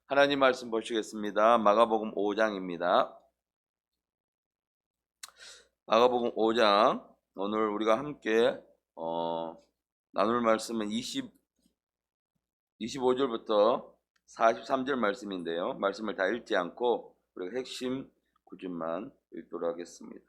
하나님 말씀 보시겠습니다. 마가복음 5장입니다. 마가복음 5장 오늘 우리가 함께 나눌 말씀은 25절부터 43절 말씀인데요. 말씀을 다 읽지 않고 우리가 핵심 구절만 읽도록 하겠습니다.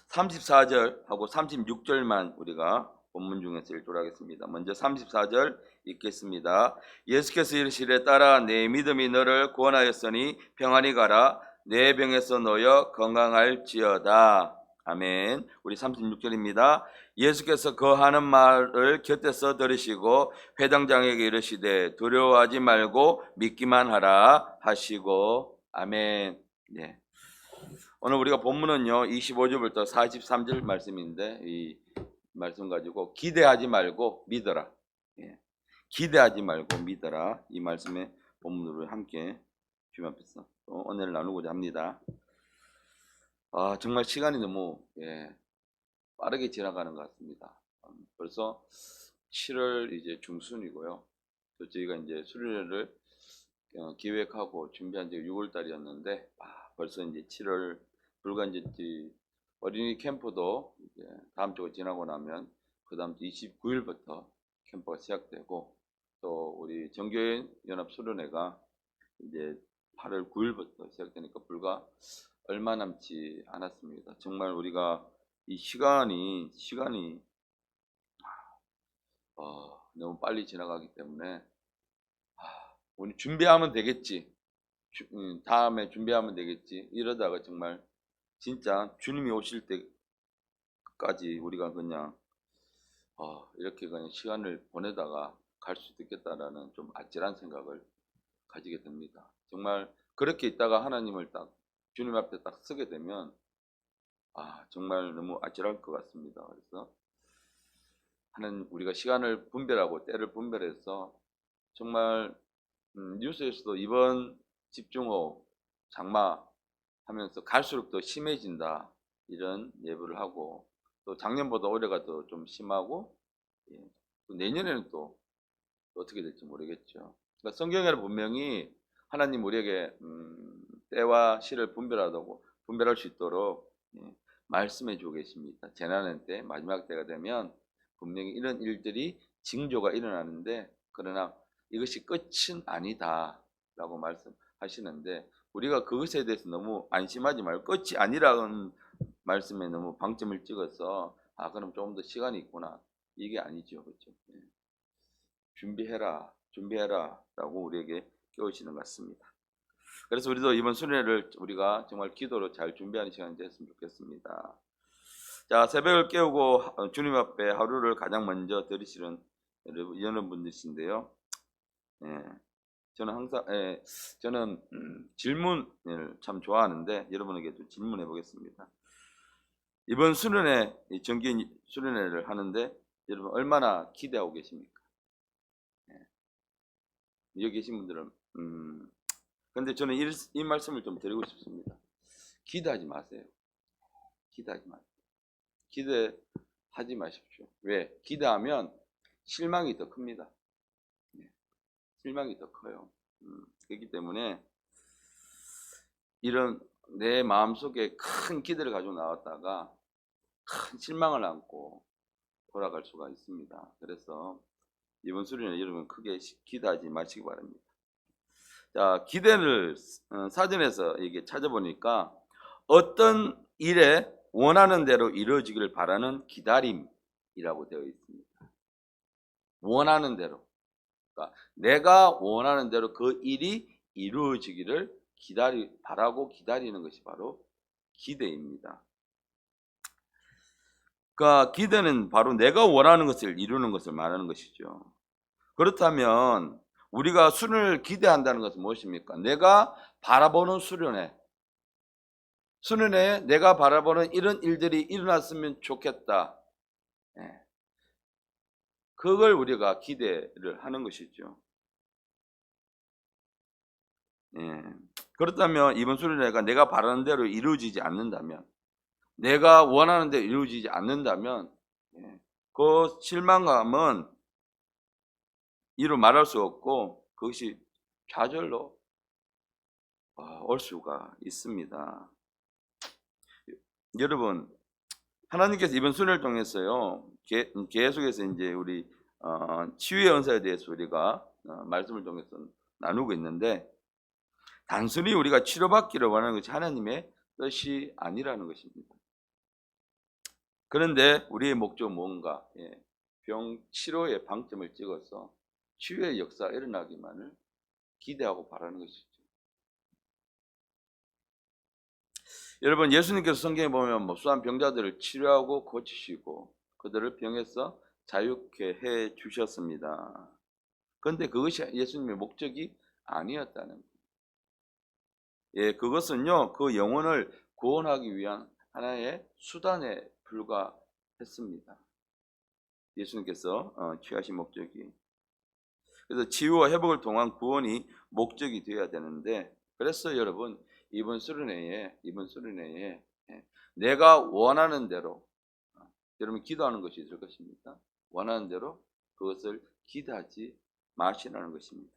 34절하고 36절만 우리가 본문 중에서 읽도록 하겠습니다. 먼저 34절 읽겠습니다. 예수께서 이르시되 따라 내 믿음이 너를 구원하였으니 평안히 가라 내 병에서 놓여 건강할지어다. 아멘. 우리 36절입니다. 예수께서 거하는 말을 곁에서 들으시고 회당장에게 이르시되 두려워하지 말고 믿기만 하라 하시고 아멘. 네. 오늘 우리가 본문은요 25절부터 43절 말씀인데 이 말씀 가지고 기대하지 말고 믿어라. 예. 기대하지 말고 믿어라. 이 말씀의 본문으로 함께 주님 앞에서 또 은혜를 나누고자 합니다. 정말 시간이 너무 빠르게 지나가는 것 같습니다. 벌써 7월 이제 중순이고요. 또 저희가 이제 수련회를 기획하고 준비한 지 6월 달이었는데 벌써 이제 7월 불과 이제 어린이 캠프도 이제 다음 주가 지나고 나면 그 다음 주 29일부터 캠프가 시작되고 또 우리 정교회 연합 수련회가 이제 8월 9일부터 시작되니까 불과 얼마 남지 않았습니다. 정말 우리가 이 시간이 너무 빨리 지나가기 때문에 우리 준비하면 되겠지. 다음에 준비하면 되겠지. 이러다가 정말 진짜 주님이 오실 때까지 우리가 그냥 이렇게 그냥 시간을 보내다가 갈 수도 있겠다라는 좀 아찔한 생각을 가지게 됩니다. 정말 그렇게 있다가 하나님을 딱 주님 앞에 딱 서게 되면 정말 너무 아찔할 것 같습니다. 그래서 우리가 시간을 분별하고 때를 분별해서 정말 뉴스에서도 이번 집중호우 장마 하면서 갈수록 더 심해진다 이런 예보를 하고 또 작년보다 올해가 더 좀 심하고 또 내년에는 또 어떻게 될지 모르겠죠. 그러니까 성경에는 분명히 하나님 우리에게 때와 시를 분별할 수 있도록 말씀해 주고 계십니다. 재난의 때 마지막 때가 되면 분명히 이런 일들이 징조가 일어나는데 그러나 이것이 끝은 아니다라고 말씀하시는데 우리가 그것에 대해서 너무 안심하지 말고 끝이 아니라는 말씀에 너무 방점을 찍어서 그럼 조금 더 시간이 있구나 이게 아니죠. 그렇죠? 준비해라라고 우리에게 깨우치는 것 같습니다. 그래서 우리도 이번 수련회를 우리가 정말 기도로 잘 준비하는 시간이 됐으면 좋겠습니다. 자, 새벽을 깨우고 주님 앞에 하루를 가장 먼저 들으시는 여러분들이신데요. 저는 질문을 참 좋아하는데 여러분에게도 질문해 보겠습니다. 이번 수련회 정기 수련회를 하는데 여러분 얼마나 기대하고 계십니까? 여기 계신 분들은 근데 저는 이 말씀을 좀 드리고 싶습니다. 기대하지 마세요. 기대하지 마십시오. 왜? 기대하면 실망이 더 큽니다. 실망이 더 커요. 그렇기 때문에 이런 내 마음속에 큰 기대를 가지고 나왔다가 큰 실망을 안고 돌아갈 수가 있습니다. 그래서 이번 수련회 여러분 크게 기대하지 마시기 바랍니다. 자, 기대를 사전에서 이게 찾아보니까 어떤 일에 원하는 대로 이루어지기를 바라는 기다림이라고 되어 있습니다. 원하는 대로. 그러니까 내가 원하는 대로 그 일이 이루어지기를 바라고 기다리는 것이 바로 기대입니다. 그러니까 기대는 바로 내가 원하는 것을 이루는 것을 말하는 것이죠. 그렇다면 우리가 수련을 기대한다는 것은 무엇입니까? 내가 바라보는 수련회에 내가 바라보는 이런 일들이 일어났으면 좋겠다. 그걸 우리가 기대를 하는 것이죠. 그렇다면 이번 수련회가 내가 바라는 대로 이루어지지 않는다면 내가 원하는 대로 이루어지지 않는다면 그 실망감은 이루 말할 수 없고 그것이 좌절로 올 수가 있습니다. 여러분, 하나님께서 이번 순회를 통해서요, 계속해서 이제 우리 치유의 은사에 대해서 우리가 말씀을 통해서 나누고 있는데, 단순히 우리가 치료받기를 원하는 것이 하나님의 뜻이 아니라는 것입니다. 그런데 우리의 목적은 뭔가? 병 치료의 방점을 찍어서 치유의 역사가 일어나기만을 기대하고 바라는 것이죠. 여러분, 예수님께서 성경에 보면 무수한 병자들을 치료하고 고치시고 그들을 병에서 자유케 해 주셨습니다. 그런데 그것이 예수님의 목적이 아니었다는 거예요. 그것은요, 그 영혼을 구원하기 위한 하나의 수단에 불과했습니다. 예수님께서 취하신 목적이. 그래서 치유와 회복을 통한 구원이 목적이 되어야 되는데, 그래서 여러분, 이번 수련회에 내가 원하는 대로 여러분 기도하는 것이 있을 것입니다. 원하는 대로 그것을 기도하지 마시라는 것입니다.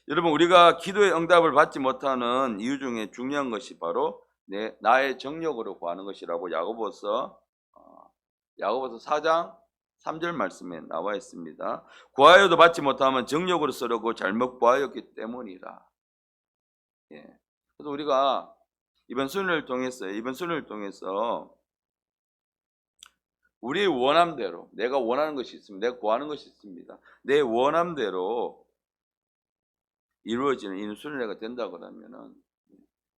여러분, 우리가 기도의 응답을 받지 못하는 이유 중에 중요한 것이 바로 나의 정력으로 구하는 것이라고 야고보서 4장 3절 말씀에 나와 있습니다. 구하여도 받지 못하면 정력으로 쓰려고 잘못 구하였기 때문이라. 그래서 우리가 이번 순회를 통해서 우리의 원함대로, 내가 원하는 것이 있습니다. 내가 구하는 것이 있습니다. 내 원함대로 이루어지는 이 순회가 된다 그러면은,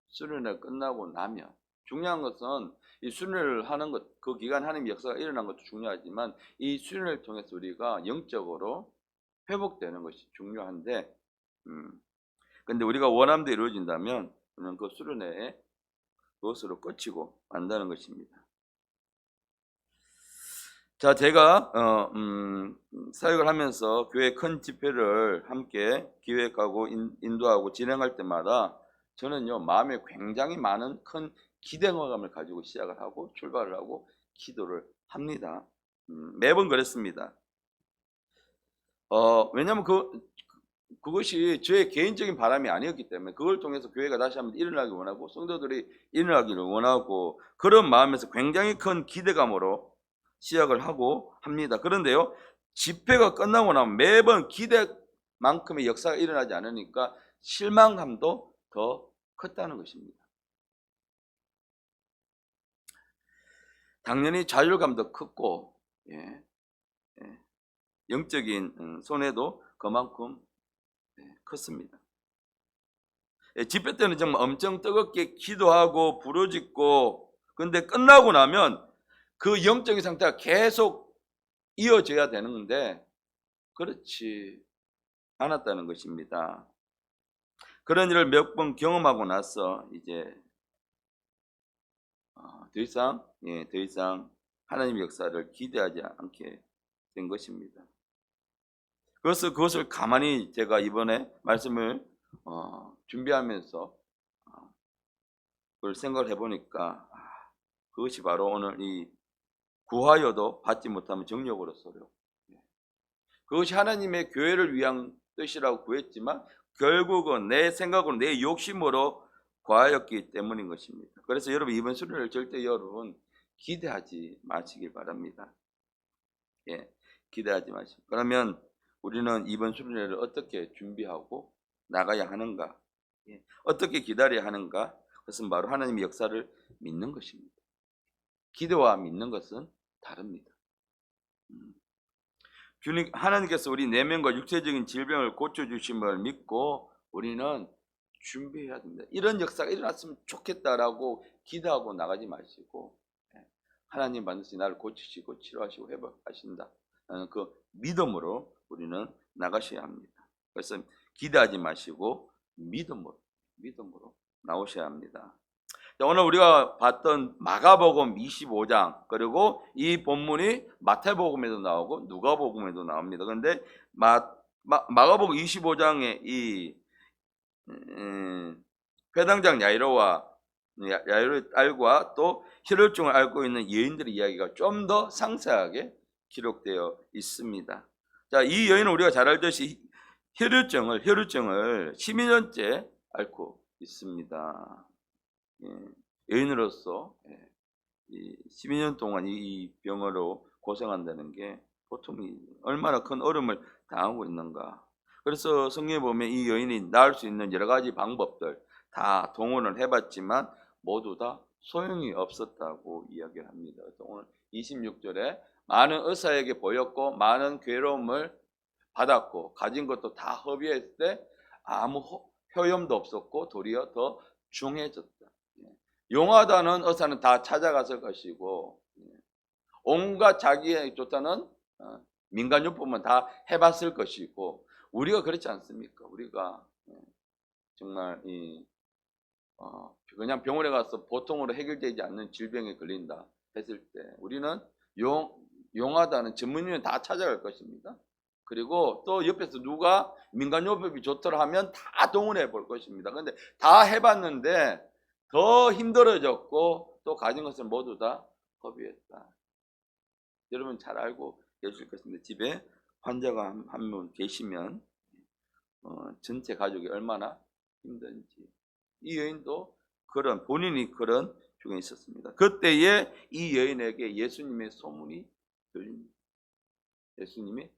순회가 끝나고 나면, 중요한 것은 이 순회를 하는 것, 그 기간 하나님의 역사가 일어난 것도 중요하지만 이 순회를 통해서 우리가 영적으로 회복되는 것이 중요한데, 근데 우리가 원함대로 이루어진다면 그 수련회에 그것으로 끝이고 만다는 것입니다. 자, 제가 사역을 하면서 교회 큰 집회를 함께 기획하고 인도하고 진행할 때마다 저는요, 마음에 굉장히 많은 큰 기대감을 가지고 시작을 하고 출발을 하고 기도를 합니다. 매번 그랬습니다. 왜냐하면 그것이 저의 개인적인 바람이 아니었기 때문에, 그걸 통해서 교회가 다시 한번 일어나기 원하고 성도들이 일어나기를 원하고 그런 마음에서 굉장히 큰 기대감으로 시작을 하고 합니다. 그런데요, 집회가 끝나고 나면 매번 기대만큼의 역사가 일어나지 않으니까 실망감도 더 컸다는 것입니다. 당연히 좌절감도 컸고, 영적인 손해도 그만큼 컸습니다. 집회 때는 정말 엄청 뜨겁게 기도하고 부르짖고, 근데 끝나고 나면 그 영적인 상태가 계속 이어져야 되는데 그렇지 않았다는 것입니다. 그런 일을 몇 번 경험하고 나서 이제 더 이상 하나님의 역사를 기대하지 않게 된 것입니다. 그것을 가만히 제가 이번에 말씀을 준비하면서 그걸 생각을 해보니까 그것이 바로 오늘 이 구하여도 받지 못하면 정력으로 써려. 그것이 하나님의 교회를 위한 뜻이라고 구했지만 결국은 내 생각으로 내 욕심으로 구하였기 때문인 것입니다. 그래서 여러분, 이번 수련을 절대 여러분 기대하지 마시길 바랍니다. 기대하지 마시고. 그러면 우리는 이번 수련회를 어떻게 준비하고 나가야 하는가? 어떻게 기다려야 하는가? 그것은 바로 하나님의 역사를 믿는 것입니다. 기대와 믿는 것은 다릅니다. 주님, 하나님께서 우리 내면과 육체적인 질병을 고쳐주심을 믿고 우리는 준비해야 됩니다. 이런 역사가 일어났으면 좋겠다라고 기대하고 나가지 마시고, 하나님 반드시 나를 고치시고 치료하시고 회복하신다 라는 그 믿음으로 우리는 나가셔야 합니다. 그래서 기대하지 마시고 믿음으로 나오셔야 합니다. 자, 오늘 우리가 봤던 마가복음 25장, 그리고 이 본문이 마태복음에도 나오고 누가복음에도 나옵니다. 그런데 마가복음 25장의 이 회당장 야이로의 딸과 또 혈혈증을 앓고 있는 여인들의 이야기가 좀 더 상세하게 기록되어 있습니다. 자, 이 여인은 우리가 잘 알듯이 혈루증을 12년째 앓고 있습니다. 예, 여인으로서 이 12년 동안 이 병으로 고생한다는 게 보통이 얼마나 큰 어려움을 당하고 있는가. 그래서 성경에 보면 이 여인이 나을 수 있는 여러 가지 방법들 다 동원을 해봤지만 모두 다 소용이 없었다고 이야기를 합니다. 그래서 오늘 26절에 많은 의사에게 보였고 많은 괴로움을 받았고 가진 것도 다 허비했을 때 아무 효험도 없었고 도리어 더 중해졌다. 용하다는 의사는 다 찾아갔을 것이고 온갖 자기의 조사는 민간요법은 다 해봤을 것이고 우리가 그렇지 않습니까? 우리가 정말 그냥 병원에 가서 보통으로 해결되지 않는 질병에 걸린다 했을 때 우리는 용하다는 전문의는 다 찾아갈 것입니다. 그리고 또 옆에서 누가 민간요법이 좋더라 하면 다 동원해 볼 것입니다. 그런데 다 해봤는데 더 힘들어졌고 또 가진 것을 모두 다 허비했다. 여러분 잘 알고 계실 것인데 집에 환자가 한 분 계시면 전체 가족이 얼마나 힘든지 이 여인도 본인이 그런 중에 있었습니다. 그때에 이 여인에게 예수님의 소문이 들립니다. 예수님이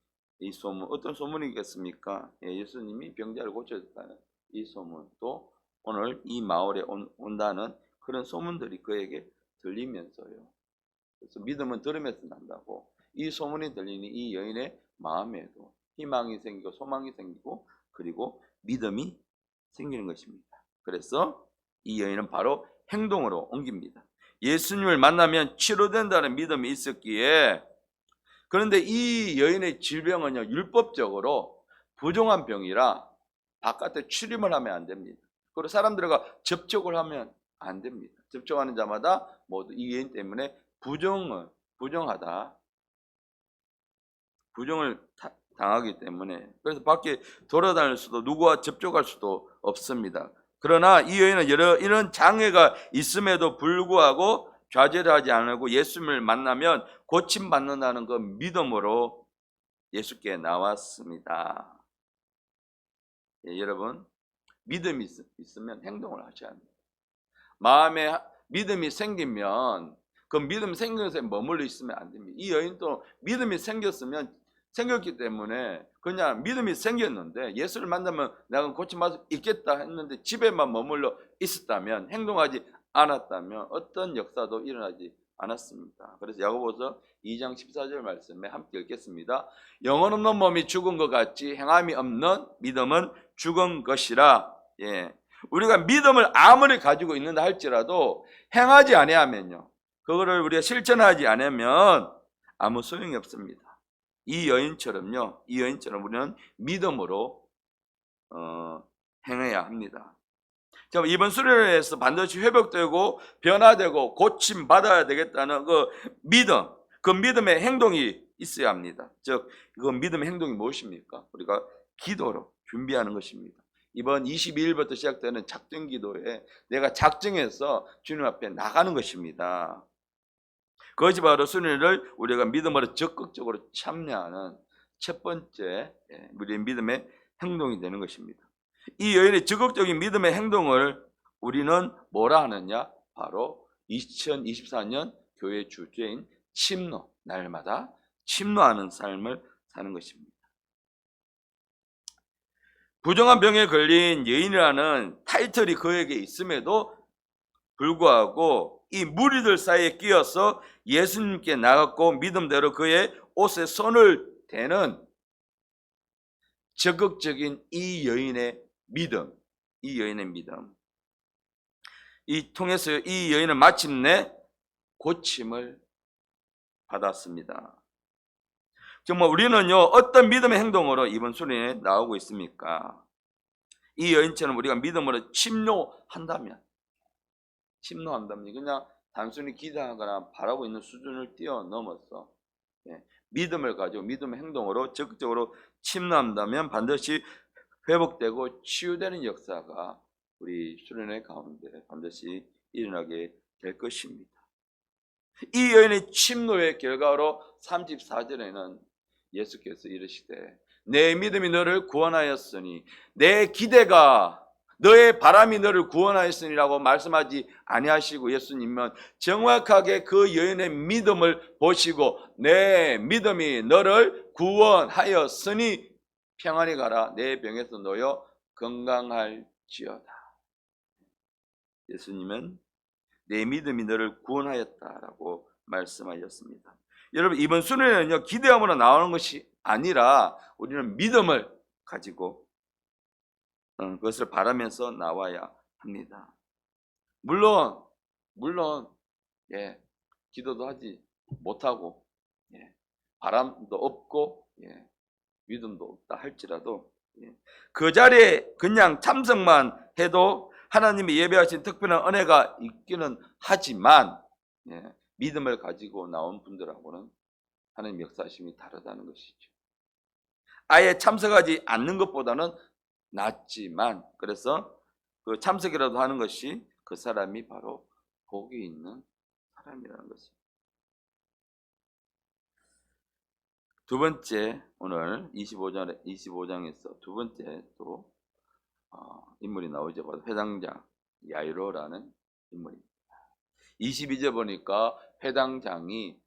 이 소문 어떤 소문이겠습니까? 예수님이 병자를 고쳐줬다는 이 소문 또 오늘 이 마을에 온다는 그런 소문들이 그에게 들리면서요. 그래서 믿음은 들으면서 난다고 이 소문이 들리니 이 여인의 마음에도 희망이 생기고 소망이 생기고 그리고 믿음이 생기는 것입니다. 그래서 이 여인은 바로 행동으로 옮깁니다. 예수님을 만나면 치료된다는 믿음이 있었기에 그런데 이 여인의 질병은요 율법적으로 부정한 병이라 바깥에 출입을 하면 안 됩니다. 그리고 사람들과 접촉을 하면 안 됩니다. 접촉하는 자마다 모두 이 여인 때문에 부정하다. 부정을 당하기 때문에 그래서 밖에 돌아다닐 수도 누구와 접촉할 수도 없습니다. 그러나 이 여인은 이런 장애가 있음에도 불구하고 좌절을 하지 않고 예수님을 만나면 고침받는다는 그 믿음으로 예수께 나왔습니다. 여러분 믿음이 있으면 행동을 하셔야 합니다. 마음에 믿음이 생기면 그 믿음 생긴 것에 머물러 있으면 안 됩니다. 이 여인도 믿음이 생겼기 때문에 그냥 믿음이 생겼는데 예수를 만나면 내가 고침받을 수 있겠다 했는데 집에만 머물러 있었다면 행동하지 않았다면 어떤 역사도 일어나지 않았습니다. 그래서 야고보서 2장 14절 말씀에 함께 읽겠습니다. 영혼 없는 몸이 죽은 것 같이 행함이 없는 믿음은 죽은 것이라. 우리가 믿음을 아무리 가지고 있는다 할지라도 행하지 아니하면요 그거를 우리가 실천하지 않으면 아무 소용이 없습니다. 이 여인처럼 우리는 믿음으로 행해야 합니다. 이번 수련회에서 반드시 회복되고 변화되고 고침 받아야 되겠다는 그 믿음의 행동이 있어야 합니다. 즉 그 믿음의 행동이 무엇입니까? 우리가 기도로 준비하는 것입니다. 이번 22일부터 시작되는 작정 기도에 내가 작정해서 주님 앞에 나가는 것입니다. 그것이 바로 수련회를 우리가 믿음으로 적극적으로 참여하는 첫 번째 우리의 믿음의 행동이 되는 것입니다. 이 여인의 적극적인 믿음의 행동을 우리는 뭐라 하느냐? 바로 2024년 교회 주제인 침노, 날마다 침노하는 삶을 사는 것입니다. 부정한 병에 걸린 여인이라는 타이틀이 그에게 있음에도 불구하고 이 무리들 사이에 끼어서 예수님께 나갔고 믿음대로 그의 옷에 손을 대는 적극적인 이 여인의 믿음, 이 통해서 이 여인은 마침내 고침을 받았습니다. 정말 우리는요 어떤 믿음의 행동으로 이번 수련회에 나오고 있습니까? 이 여인처럼 우리가 믿음으로 침노한다면 그냥 단순히 기도하거나 바라고 있는 수준을 뛰어넘어서 믿음을 가지고 믿음의 행동으로 적극적으로 침노한다면 반드시 회복되고 치유되는 역사가 우리 수련회 가운데 반드시 일어나게 될 것입니다. 이 여인의 침노의 결과로 34절에는 예수께서 이르시되 내 믿음이 너를 구원하였으니, 내 기대가, 너의 바람이 너를 구원하였으니라고 말씀하지 아니하시고, 예수님은 정확하게 그 여인의 믿음을 보시고 내 믿음이 너를 구원하였으니 평안히 가라, 내 병에서 놓여 건강할지어다. 예수님은 내 믿음이 너를 구원하였다라고 말씀하셨습니다. 여러분, 이번 순회는요, 기대함으로 나오는 것이 아니라 우리는 믿음을 가지고 그것을 바라면서 나와야 합니다. 물론 예, 기도도 하지 못하고, 예, 바람도 없고, 예, 믿음도 없다 할지라도, 예, 그 자리에 그냥 참석만 해도 하나님이 예배하신 특별한 은혜가 있기는 하지만, 예, 믿음을 가지고 나온 분들하고는 하나님 역사하심이 다르다는 것이죠. 아예 참석하지 않는 것보다는 낫지만, 그래서 그 참석이라도 하는 것이 그 사람이 바로 복이 있는 사람이라는 것입니다. 두 번째, 오늘 25장에서 두 번째 또 인물이 나오죠. 바로 회당장 야이로라는 인물입니다. 22절 보니까 회당장이라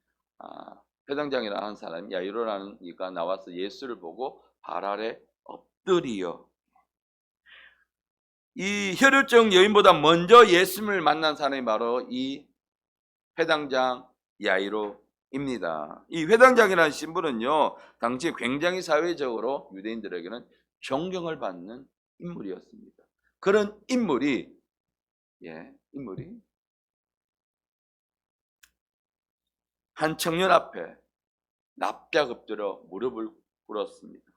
하는 사람이, 야이로라는 이가 나와서 예수를 보고 발 아래 엎드리어. 이 혈루증 여인보다 먼저 예수님을 만난 사람이 바로 이 회당장 야이로입니다. 이 회당장이라는 신분은요, 당시 굉장히 사회적으로 유대인들에게는 존경을 받는 인물이었습니다. 그런 인물이 한 청년 앞에 납작 엎드려 무릎을 꿇었습니다.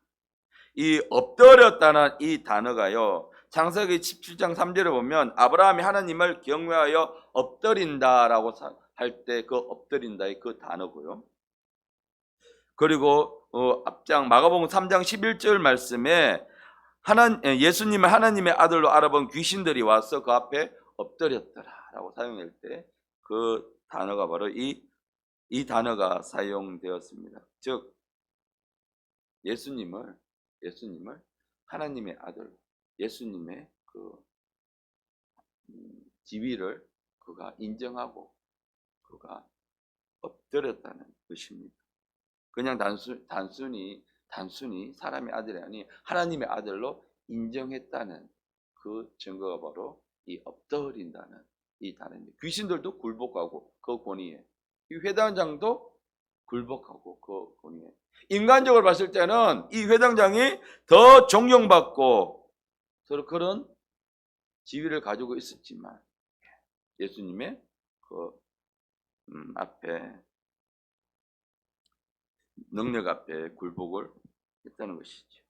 이 엎드렸다는 이 단어가요, 창세기 17장 3절에 보면 아브라함이 하나님을 경외하여 엎드린다라고 할 때 그 엎드린다의 그 단어고요. 그리고 앞장 마가복음 3장 11절 말씀에 예수님을 하나님의 아들로 알아본 귀신들이 와서 그 앞에 엎드렸더라라고 사용할 때 그 단어가 바로 이 단어가 사용되었습니다. 즉 예수님을 하나님의 아들, 예수님의 그 지위를 그가 인정하고 그가 엎드렸다는 것입니다. 그냥 단순히 사람의 아들이 아니 하나님의 아들로 인정했다는 그 증거가 바로 이 엎드린다는 이 단어입니다. 귀신들도 굴복하고 그 권위에, 이 회당장도 굴복하고 그 권위에, 인간적으로 봤을 때는 이 회당장이 더 존경받고 서로 그런 지위를 가지고 있었지만 예수님의 그 앞에, 능력 앞에 굴복을 했다는 것이죠.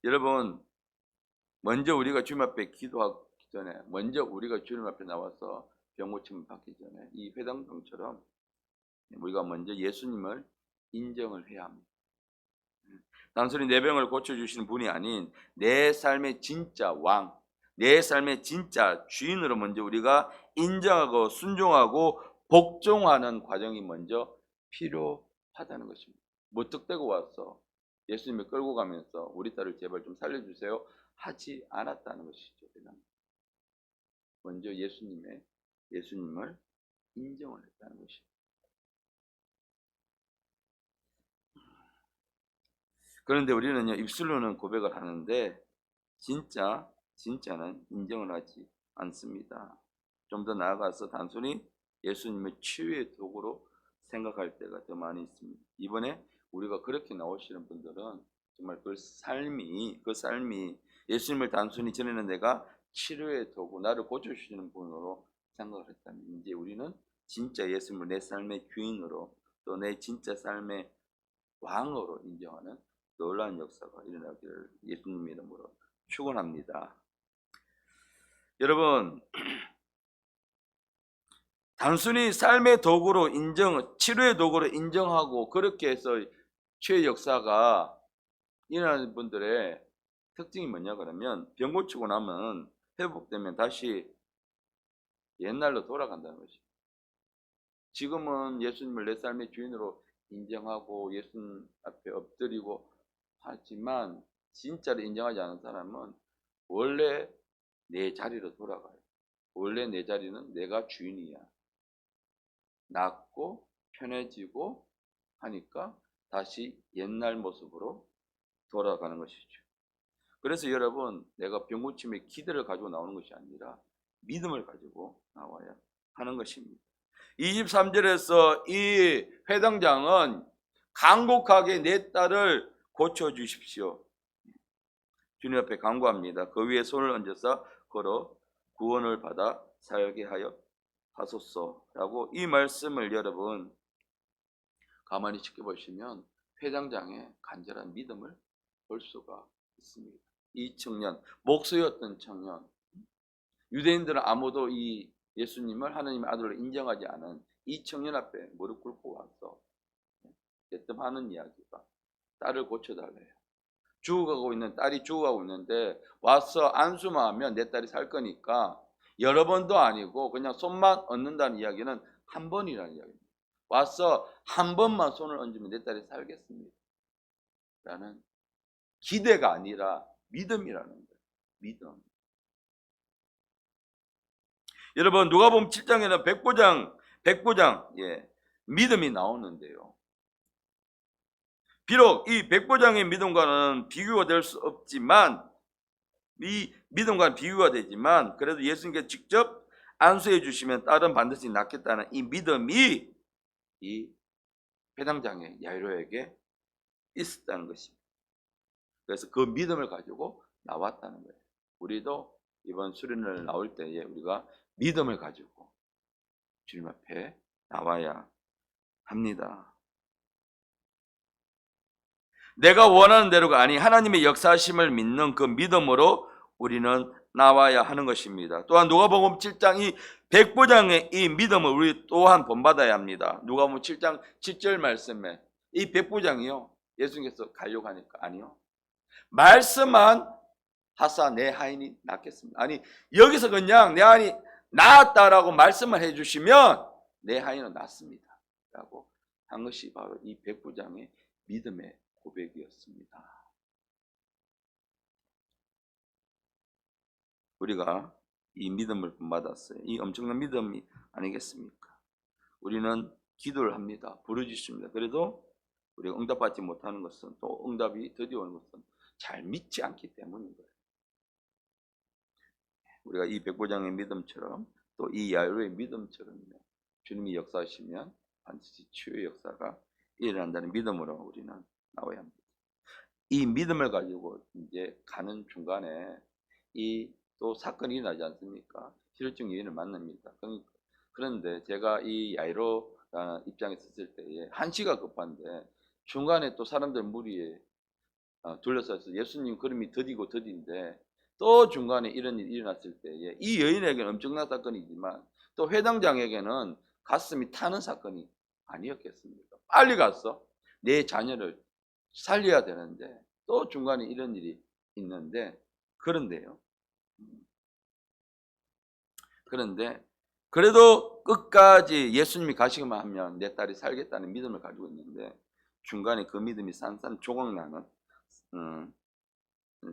여러분, 먼저 우리가 주님 앞에 기도하기 전에, 먼저 우리가 주님 앞에 나와서 병고침을 받기 전에 이 회당장처럼 우리가 먼저 예수님을 인정을 해야 합니다. 단순히 내 병을 고쳐주시는 분이 아닌 내 삶의 진짜 왕, 내 삶의 진짜 주인으로 먼저 우리가 인정하고 순종하고 복종하는 과정이 먼저 필요하다는 것입니다. 무턱대고 와서 예수님을 끌고 가면서 우리 딸을 제발 좀 살려주세요 하지 않았다는 것이죠. 먼저 예수님을 인정을 했다는 것입니다. 그런데 우리는요, 입술로는 고백을 하는데 진짜는 인정을 하지 않습니다. 좀 더 나아가서 단순히 예수님의 치유의 도구로 생각할 때가 더 많이 있습니다. 이번에 우리가 그렇게 나오시는 분들은 정말 그 삶이 예수님을 단순히 전에는 내가 치료의 도구, 나를 고쳐주시는 분으로 생각을 했다면, 이제 우리는 진짜 예수님을 내 삶의 주인으로, 또 내 진짜 삶의 왕으로 인정하는 놀라운 역사가 일어나기를 예수님의 이름으로 축원합니다. 여러분, 단순히 삶의 도구로 치료의 도구로 인정하고 그렇게 해서 치유의 역사가 일어나는 분들의 특징이 뭐냐 그러면, 병 고치고 나면 회복되면 다시 옛날로 돌아간다는 것이죠. 지금은 예수님을 내 삶의 주인으로 인정하고 예수님 앞에 엎드리고 하지만 진짜로 인정하지 않은 사람은 원래 내 자리로 돌아가요. 원래 내 자리는 내가 주인이야. 낫고 편해지고 하니까 다시 옛날 모습으로 돌아가는 것이죠. 그래서 여러분, 내가 병 고침에 기대를 가지고 나오는 것이 아니라 믿음을 가지고 나와야 하는 것입니다. 23절에서 이 회당장은 간곡하게 내 딸을 고쳐주십시오. 주님 앞에 간구합니다. 그 위에 손을 얹어서 걸어 구원을 받아 살게 하여 하소서라고 이 말씀을 여러분 가만히 지켜보시면 회당장의 간절한 믿음을 볼 수가 있습니다. 이 청년, 목수였던 청년, 유대인들은 아무도 이 예수님을 하나님의 아들로 인정하지 않은 이 청년 앞에 무릎 꿇고 와서 대뜸하는 이야기가 딸을 고쳐달래요. 죽어가고 있는 딸이 죽어가고 있는데 와서 안수만 하면 내 딸이 살 거니까 여러 번도 아니고 그냥 손만 얹는다는 이야기는 한 번이라는 이야기입니다. 와서 한 번만 손을 얹으면 내 딸이 살겠습니다. 라는 기대가 아니라 믿음이라는 거예요. 믿음. 여러분 누가복음 7장에는 백보장 믿음이 나오는데요. 비록 이 백보장의 믿음과는 비교가 될 수 없지만 이 믿음과는 비교가 되지만 그래도 예수님께 직접 안수해 주시면 딸은 반드시 낫겠다는 이 믿음이 이 회당장의 야이로에게 있었다는 것입니다. 그래서 그 믿음을 가지고 나왔다는 거예요. 우리도 이번 수련을 나올 때에 우리가 믿음을 가지고 주님 앞에 나와야 합니다. 내가 원하는 대로가 아니 하나님의 역사심을 믿는 그 믿음으로 우리는 나와야 하는 것입니다. 또한 누가복음 7장 이 백보장의 이 믿음을 우리 또한 본받아야 합니다. 누가복음 7장 7절 말씀에 이 백보장이요 예수님께서 가려고 하니까 아니요 말씀만 하사 내 하인이 낫겠습니다. 아니 여기서 그냥 내 하인이 나았다라고 말씀을 해주시면 내 하인은 낫습니다 라고 한 것이 바로 이 백부장의 믿음의 고백이었습니다. 우리가 이 믿음을 본받았어요. 이 엄청난 믿음이 아니겠습니까? 우리는 기도를 합니다. 부르짖습니다. 그래도 우리가 응답받지 못하는 것은 또 응답이 드디어 오는 것은 잘 믿지 않기 때문인 거예요. 우리가 이 백보장의 믿음처럼 또 이 야이로의 믿음처럼 주님이 역사하시면 반드시 치유의 역사가 일어난다는 믿음으로 우리는 나와야 합니다. 이 믿음을 가지고 이제 가는 중간에 이 또 사건이 일어나지 않습니까? 실종 여인을 만납니다. 그런데 제가 이 야이로 입장에 있었을 때에 한시가 급한데 중간에 또 사람들 무리에 둘러싸서 예수님 걸음이 더딘데 또 중간에 이런 일이 일어났을 때에 이 여인에게는 엄청난 사건이지만 또 회당장에게는 가슴이 타는 사건이 아니었겠습니까? 빨리 가서 내 자녀를 살려야 되는데 또 중간에 이런 일이 있는데 그런데 그래도 끝까지 예수님이 가시기만 하면 내 딸이 살겠다는 믿음을 가지고 있는데 중간에 그 믿음이 산산조각나는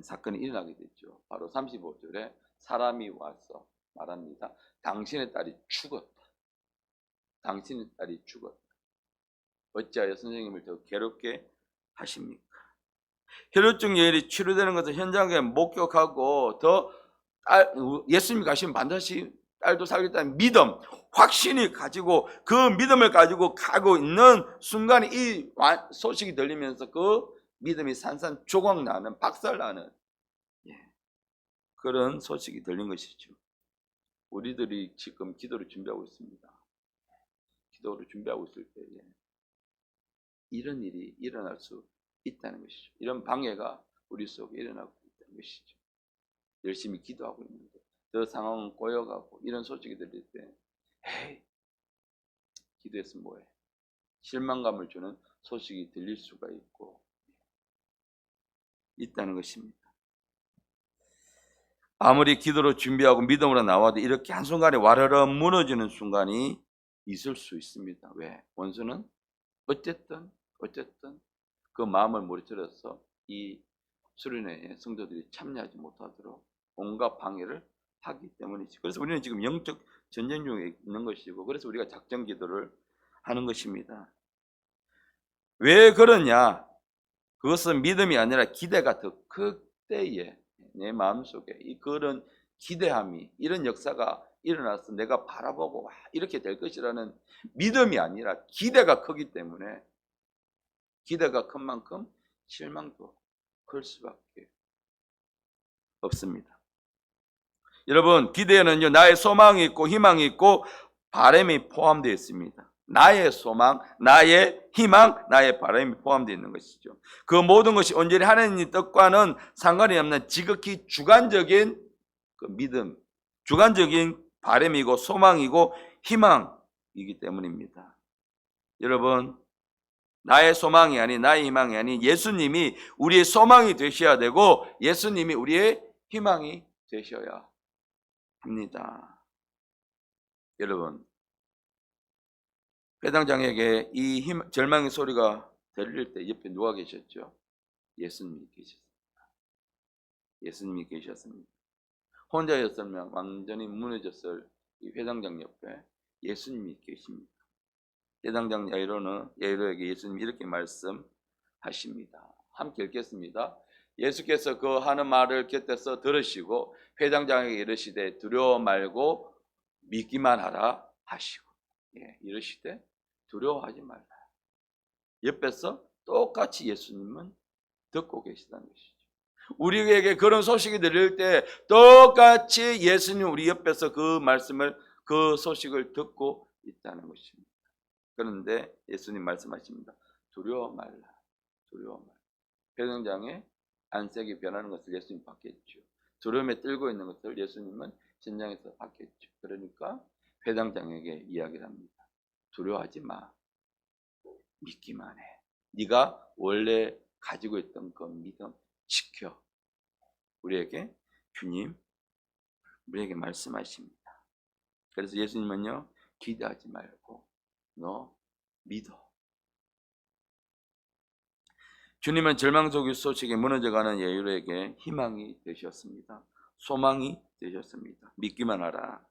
사건이 일어나게 됐죠. 바로 35절에 사람이 와서 말합니다. 당신의 딸이 죽었다. 당신의 딸이 죽었다. 어찌하여 선생님을 더 괴롭게 하십니까? 혈루증 여인이 치료되는 것을 현장에 목격하고 예수님이 가시면 반드시 딸도 살겠다는 믿음, 확신이 가지고 그 믿음을 가지고 가고 있는 순간에 이 소식이 들리면서 그 믿음이 산산조각나는 박살나는 그런 소식이 들린 것이죠. 우리들이 지금 기도를 준비하고 있습니다. 기도를 준비하고 있을 때에 이런 일이 일어날 수 있다는 것이죠. 이런 방해가 우리 속에 일어나고 있다는 것이죠. 열심히 기도하고 있는데 저 상황은 꼬여가고 이런 소식이 들릴 때 에이 기도했으면 뭐해. 실망감을 주는 소식이 들릴 수가 있다는 것입니다. 아무리 기도로 준비하고 믿음으로 나와도 이렇게 한순간에 와르르 무너지는 순간이 있을 수 있습니다. 왜? 원수는 어쨌든 그 마음을 무너뜨려서 이 수련회에 성도들이 참여하지 못하도록 온갖 방해를 하기 때문이지. 그래서 우리는 지금 영적 전쟁 중에 있는 것이고, 그래서 우리가 작전 기도를 하는 것입니다. 왜 그러냐? 그것은 믿음이 아니라 기대가 더 그때에 내 마음속에 이 그런 기대함이, 이런 역사가 일어나서 내가 바라보고 이렇게 될 것이라는 믿음이 아니라 기대가 크기 때문에, 기대가 큰 만큼 실망도 클 수밖에 없습니다. 여러분, 기대에는요, 나의 소망이 있고 희망이 있고 바람이 포함되어 있습니다. 나의 소망, 나의 희망, 나의 바람이 포함되어 있는 것이죠. 그 모든 것이 온전히 하나님의 뜻과는 상관이 없는 지극히 주관적인 그 믿음, 주관적인 바람이고 소망이고 희망이기 때문입니다. 여러분, 나의 소망이 아닌, 나의 희망이 아닌 예수님이 우리의 소망이 되셔야 되고 예수님이 우리의 희망이 되셔야 합니다. 여러분, 회당장에게 이 절망의 소리가 들릴 때 옆에 누가 계셨죠? 예수님이 계셨습니다. 예수님이 계셨습니다. 혼자였으면 완전히 무너졌을 이 회당장 옆에 예수님이 계십니다. 회당장 야이로에게 예수님이 이렇게 말씀하십니다. 함께 읽겠습니다. 예수께서 그 하는 말을 곁에서 들으시고 회당장에게 이르시되 두려워 말고 믿기만 하라 하시고, 이르시되 두려워하지 말라. 옆에서 똑같이 예수님은 듣고 계시다는 것이죠. 우리에게 그런 소식이 들릴 때 똑같이 예수님 우리 옆에서 그 말씀을, 그 소식을 듣고 있다는 것입니다. 그런데 예수님 말씀하십니다. 두려워 말라. 두려워 말라. 회당장의 안색이 변하는 것을 예수님 봤겠죠. 두려움에 떨고 있는 것을 예수님은 현장에서 봤겠죠. 그러니까 회당장에게 이야기를 합니다. 두려워하지 마. 믿기만 해. 네가 원래 가지고 있던 그 믿음 지켜. 우리에게 주님, 우리에게 말씀하십니다. 그래서 예수님은요, 기대하지 말고 너 믿어. 주님은 절망 속의 소식에 무너져가는 야이로에게 희망이 되셨습니다. 소망이 되셨습니다. 믿기만 하라.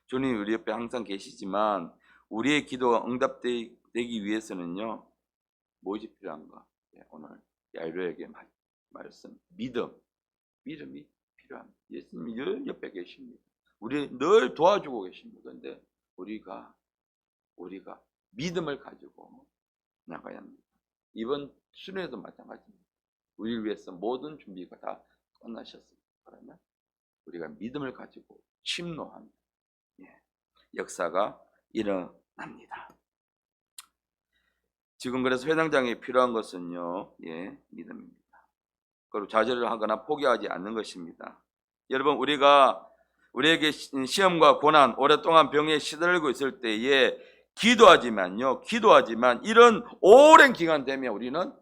주님이 우리 옆에 항상 계시지만 우리의 기도가 응답되기 위해서는요, 무엇이 필요한가? 오늘 야이로에게 말씀, 믿음이 필요합니다. 예수님이 늘 옆에 계십니다. 우리 늘 도와주고 계십니다. 그런데 우리가 믿음을 가지고 나가야 합니다. 이번 수련회도 마찬가지입니다. 우리를 위해서 모든 준비가 다 끝나셨습니다. 그러면 우리가 믿음을 가지고 침노하는 역사가 일어납니다. 지금 그래서 회당장에 필요한 것은요, 믿음입니다. 그리고 좌절을 하거나 포기하지 않는 것입니다. 여러분, 우리에게 시험과 고난, 오랫동안 병에 시달리고 있을 때에 기도하지만 이런 오랜 기간 되면 우리는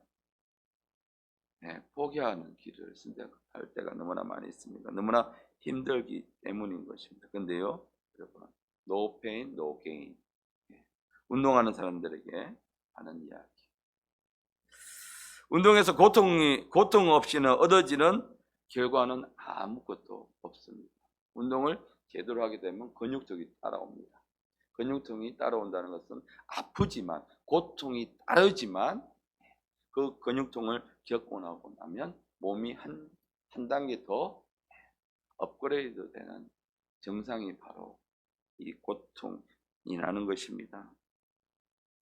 포기하는 길을 선택할 때가 너무나 많이 있습니다. 너무나 힘들기 때문인 것입니다. 그런데요, 여러분, no pain, no gain. 운동하는 사람들에게 하는 이야기. 운동에서 고통 없이는 얻어지는 결과는 아무것도 없습니다. 운동을 제대로 하게 되면 근육통이 따라옵니다. 근육통이 따라온다는 것은 아프지만, 고통이 따르지만 그 근육통을 겪고 나고 나면 몸이 한 단계 더 업그레이드 되는 정상이 바로 이 고통이 나는 것입니다.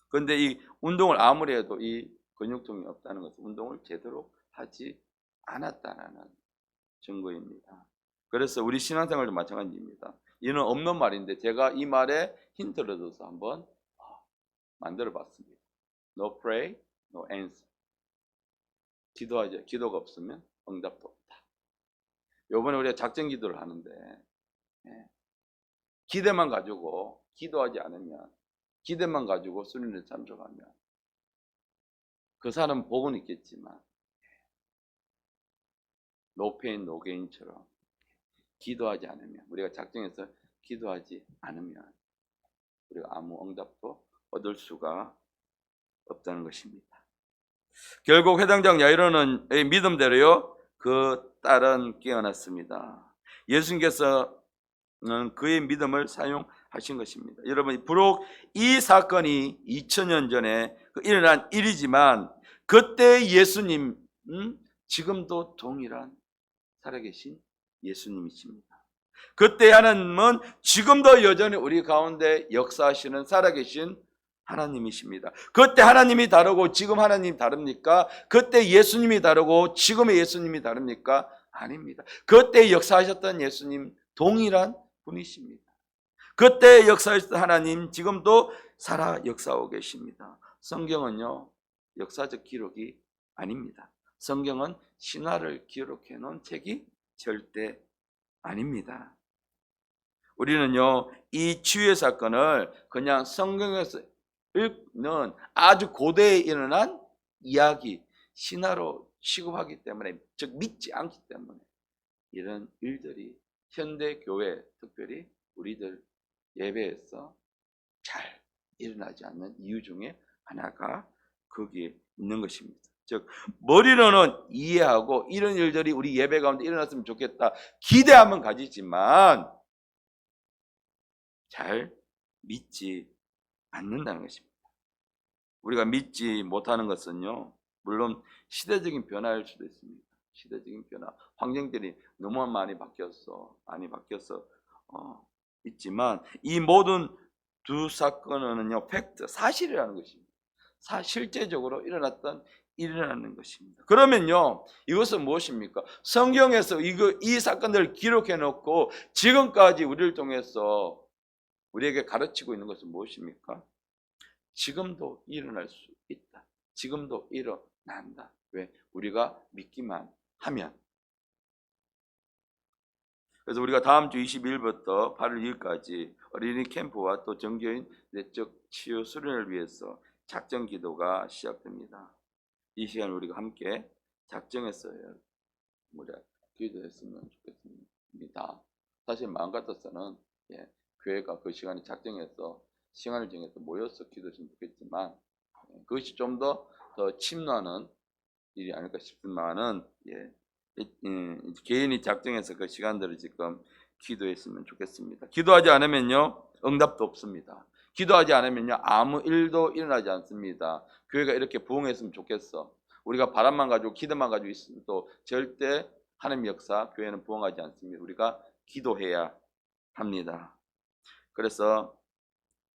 그런데 이 운동을 아무리 해도 이 근육통이 없다는 것은 운동을 제대로 하지 않았다는 증거입니다. 그래서 우리 신앙생활도 마찬가지입니다. 이는 없는 말인데 제가 이 말에 힌트를 줘서 한번 만들어 봤습니다. No pray, no answer. 기도가 없으면 응답도 없다. 요번에 우리가 작전 기도를 하는데 기대만 가지고 기도하지 않으면, 기대만 가지고 수련회에 참석하면 그 사람은 복은 있겠지만 no pain, no gain처럼 기도하지 않으면, 우리가 작정해서 기도하지 않으면 우리가 아무 응답도 얻을 수가 없다는 것입니다. 결국 회당장 야이로는의 믿음대로요 그 딸은 깨어났습니다. 예수님께서는 그의 믿음을 사용하신 것입니다. 여러분, 비록 이 사건이 2000년 전에 일어난 일이지만 그때 예수님 지금도 동일한 살아계신 예수님이십니다. 그때 하나님은 지금도 여전히 우리 가운데 역사하시는 살아계신 하나님이십니다. 그때 하나님이 다르고 지금 하나님이 다릅니까? 그때 예수님이 다르고 지금의 예수님이 다릅니까? 아닙니다. 그때 역사하셨던 예수님 동일한 분이십니다. 그때 역사하셨던 하나님 지금도 살아 역사하고 계십니다. 성경은요 역사적 기록이 아닙니다. 성경은 신화를 기록해 놓은 책이 절대 아닙니다. 우리는요 이 치유의 사건을 그냥 성경에서 읽는 아주 고대에 일어난 이야기, 신화로 취급하기 때문에, 즉 믿지 않기 때문에 이런 일들이 현대 교회, 특별히 우리들 예배에서 잘 일어나지 않는 이유 중에 하나가 거기에 있는 것입니다. 즉 머리로는 이해하고 이런 일들이 우리 예배 가운데 일어났으면 좋겠다 기대함은 가지지만 잘 믿지 않는다는 것입니다. 우리가 믿지 못하는 것은요 물론 시대적인 변화일 수도 있습니다. 시대적인 변화, 환경들이 너무 많이 바뀌었어 있지만 이 모든 두 사건은요 팩트, 사실이라는 것입니다. 실제적으로 일어나는 것입니다. 그러면요 이것은 무엇입니까? 성경에서 이 사건들을 기록해 놓고 지금까지 우리를 통해서 우리에게 가르치고 있는 것은 무엇입니까? 지금도 일어날 수 있다. 지금도 일어난다. 왜? 우리가 믿기만 하면. 그래서 우리가 다음 주 22일부터 8월 2일까지 어린이 캠프와 또 정교인 내적 치유 수련을 위해서 작정 기도가 시작됩니다. 이 시간 우리가 함께 작정했어요. 기도했으면 좋겠습니다. 사실 마음 같아서는 교회가 그 시간에 작정해서 시간을 정해서 모여서 기도했으면 좋겠지만 그것이 좀 더 침노하는 일이 아닐까 싶지만은 개인이 작정해서 그 시간들을 지금 기도했으면 좋겠습니다. 기도하지 않으면요 응답도 없습니다. 기도하지 않으면요 아무 일도 일어나지 않습니다. 교회가 이렇게 부흥했으면 좋겠어. 우리가 바람만 가지고 기도만 가지고 있으면 또 절대 하나님 역사 교회는 부흥하지 않습니다. 우리가 기도해야 합니다. 그래서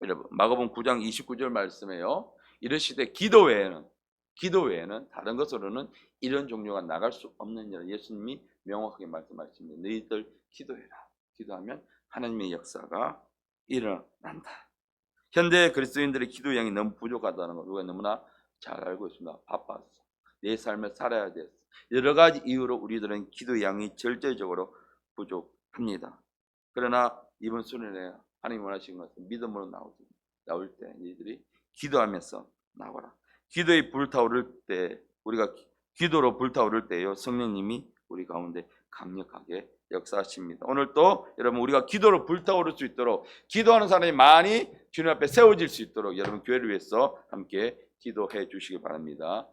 여러분 마가복음 9장 29절 말씀에요 이르시되 기도 외에는 다른 것으로는 이런 종류가 나갈 수 없느니라. 예수님이 명확하게 말씀하십니다. 너희들 기도해라. 기도하면 하나님의 역사가 일어난다. 현대 그리스도인들의 기도 양이 너무 부족하다는 걸 우리가 너무나 잘 알고 있습니다. 바빠서 내 삶을 살아야 돼서 여러 가지 이유로 우리들은 기도 양이 절대적으로 부족합니다. 그러나 이번 수련회 하나님 원하시는 것은 믿음으로 나올 때 너희들이 기도하면서 나와라. 기도에 불타오를 때 우리가 기도로 불타오를 때요 성령님이 우리 가운데 강력하게 역사하십니다. 오늘 또 여러분 우리가 기도로 불타오를 수 있도록 기도하는 사람이 많이 주님 앞에 세워질 수 있도록 여러분 교회를 위해서 함께 기도해 주시기 바랍니다.